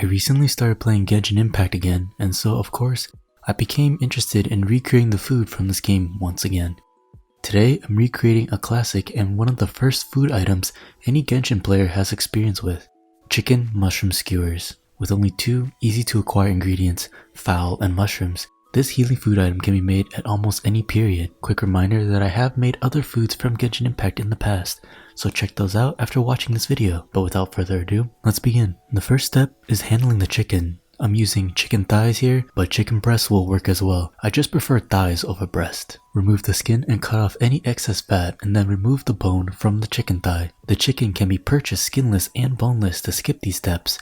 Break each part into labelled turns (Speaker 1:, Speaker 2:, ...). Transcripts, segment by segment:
Speaker 1: I recently started playing Genshin Impact again, and so of course, I became interested in recreating the food from this game once again. Today, I'm recreating a classic and one of the first food items any Genshin player has experience with, Chicken-Mushroom Skewers. With only two easy to acquire ingredients, fowl and mushrooms, this healing food item can be made at almost any period. Quick reminder that I have made other foods from Genshin Impact in the past, so check those out after watching this video. But without further ado, let's begin. The first step is handling the chicken. I'm using chicken thighs here, but chicken breast will work as well. I just prefer thighs over breast. Remove the skin and cut off any excess fat, and then remove the bone from the chicken thigh. The chicken can be purchased skinless and boneless to skip these steps,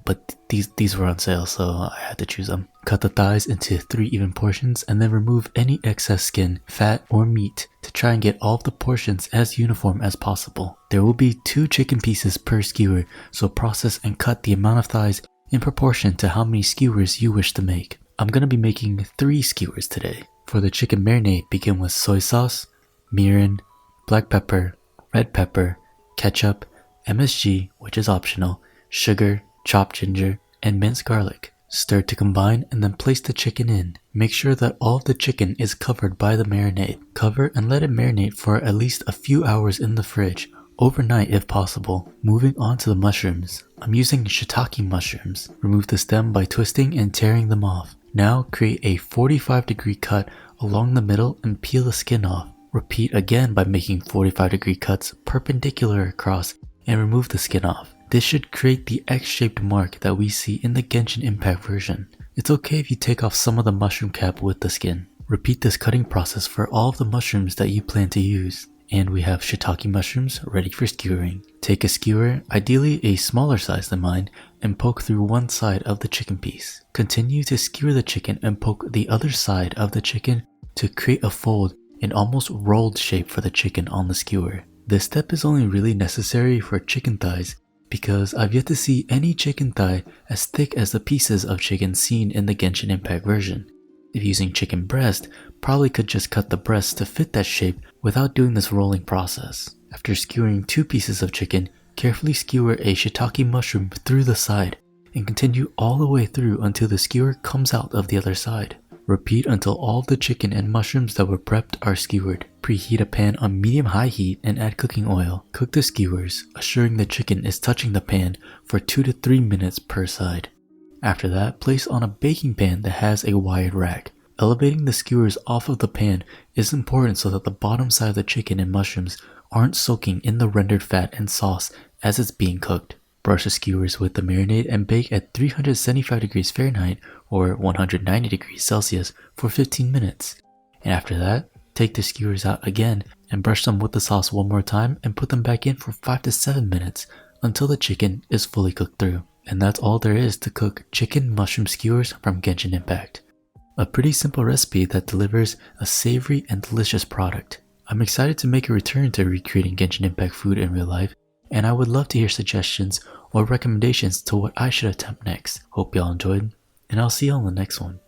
Speaker 1: but these were on sale, so I had to choose them. Cut the thighs into 3 even portions and then remove any excess skin, fat, or meat to try and get all of the portions as uniform as possible. There will be 2 chicken pieces per skewer, so process and cut the amount of thighs in proportion to how many skewers you wish to make. I'm going to be making 3 skewers today. For the chicken marinade, begin with soy sauce, mirin, black pepper, red pepper, ketchup, MSG, which is optional, sugar, chopped ginger, and minced garlic. Stir to combine and then place the chicken in. Make sure that all of the chicken is covered by the marinade. Cover and let it marinate for at least a few hours in the fridge, overnight if possible. Moving on to the mushrooms. I'm using shiitake mushrooms. Remove the stem by twisting and tearing them off. Now create a 45-degree cut along the middle and peel the skin off. Repeat again by making 45-degree cuts perpendicular across and remove the skin off. This should create the X-shaped mark that we see in the Genshin Impact version. It's okay if you take off some of the mushroom cap with the skin. Repeat this cutting process for all of the mushrooms that you plan to use. And we have shiitake mushrooms ready for skewering. Take a skewer, ideally a smaller size than mine, and poke through one side of the chicken piece. Continue to skewer the chicken and poke the other side of the chicken to create a fold and almost rolled shape for the chicken on the skewer. This step is only really necessary for chicken thighs because I've yet to see any chicken thigh as thick as the pieces of chicken seen in the Genshin Impact version. If using chicken breast, probably could just cut the breast to fit that shape without doing this rolling process. After skewering 2 pieces of chicken, carefully skewer a shiitake mushroom through the side and continue all the way through until the skewer comes out of the other side. Repeat until all of the chicken and mushrooms that were prepped are skewered. Preheat a pan on medium-high heat and add cooking oil. Cook the skewers, assuring the chicken is touching the pan for 2 to 3 minutes per side. After that, place on a baking pan that has a wired rack. Elevating the skewers off of the pan is important so that the bottom side of the chicken and mushrooms aren't soaking in the rendered fat and sauce as it's being cooked. Brush the skewers with the marinade and bake at 375 degrees Fahrenheit or 190 degrees Celsius for 15 minutes. And after that, take the skewers out again and brush them with the sauce one more time and put them back in for 5 to 7 minutes until the chicken is fully cooked through. And that's all there is to cook chicken mushroom skewers from Genshin Impact. A pretty simple recipe that delivers a savory and delicious product. I'm excited to make a return to recreating Genshin Impact food in real life, and I would love to hear suggestions or recommendations to what I should attempt next. Hope y'all enjoyed, and I'll see you on the next one.